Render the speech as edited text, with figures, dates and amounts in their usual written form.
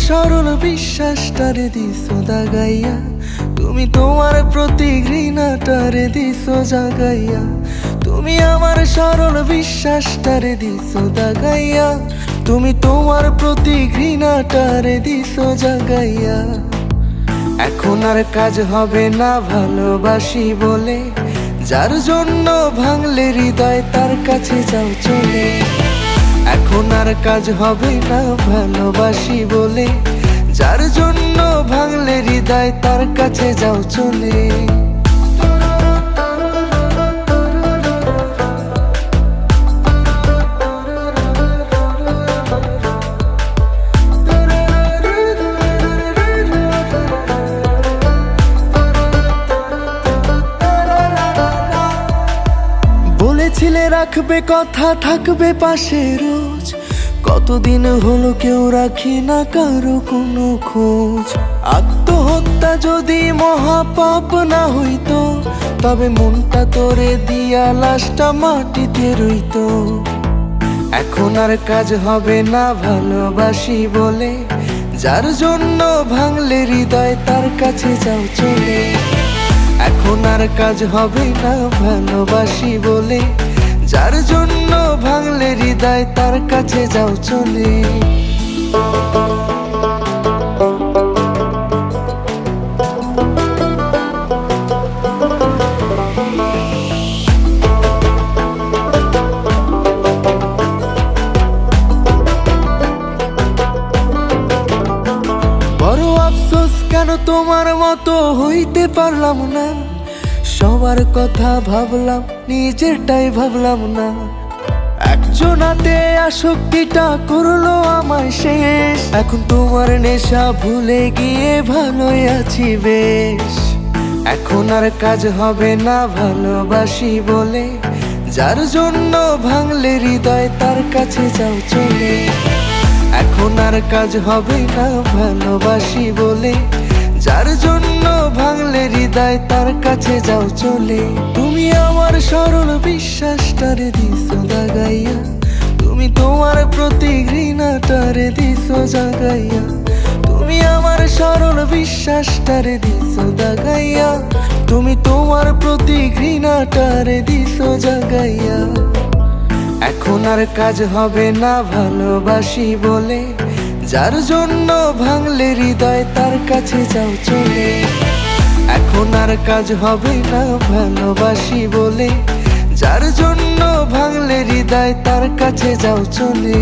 সরল বিশ্বাসটারে দিছো দাগাইয়া, তুমি তোমার প্রতি ঘৃণাটারে দিছো জাগাইয়া। তুমি আমার সরল বিশ্বাসটারে দিছো দাগাইয়া, তুমি তোমার প্রতি ঘৃণাটারে দিছো জাগাইয়া। এখন আর কাজ হবে না ভালোবাসি বলে, যার জন্য ভাঙলে হৃদয় তার কাছে যাও চলে। এখন আর কাজ হবে না ভালোবাসি বলে, যার জন্য ভাঙলে হৃদয় তার কাছে যাও চলে। বলেছিলে রাখবে কথা, থাকবে পাশে রোজ, কতদিন হলো কেউ রাখি না কারো কোনো খোঁজ। আত্মহত্যা যদি মহাপাপ না হইতো, তবে মনটা তোরে দিয়া লাশটা মাটিতে রইতো। এখন আর কাজ হবে না ভালোবাসি বলে, যার জন্য ভাঙলে হৃদয় তার কাছে যাও চলে। এখন আর কাজ হবে না ভালোবাসি বলে, যার জন্য ভাঙলে হৃদয় তার কাছে যাও চলে। বড় আফসোস কেন তোমার মতো হইতে পারলাম না, সবার কথা ভাবলাম নিজেরটাই ভাবলাম না। একজনাতে আসক্তিটা করলো আমায় শেষ, এখন তোমার নেশা ভুলে গিয়ে ভালোই আছি বেশ। এখন আর কাজ হবে না ভালোবাসি বলে, যার জন্য ভাঙলে হৃদয় তার কাছে যাও চলে। এখন আর কাজ হবে না ভালোবাসি বলে, যার জন্য ভাঙলে হৃদয় তার কাছে যাও চলে। তুমি আমার সরল বিশ্বাসটারে দিছো দাগাইয়া, তুমি তোমার প্রতি ঘৃণাটারে দিছো জাগাইয়া। তুমি আমার সরল বিশ্বাসটারে দিছো দাগাইয়া, তুমি তোমার প্রতি ঘৃণাটারে দিছো জাগাইয়া। এখন আর কাজ হবে না ভালোবাসি বলে, যার জন্য ভাঙলে হৃদয় তার কাছে যাও চলে। এখন আর কাজ হবে না ভালোবাসি বলে, যার জন্য ভাঙলে হৃদয় তার কাছে যাও চলে।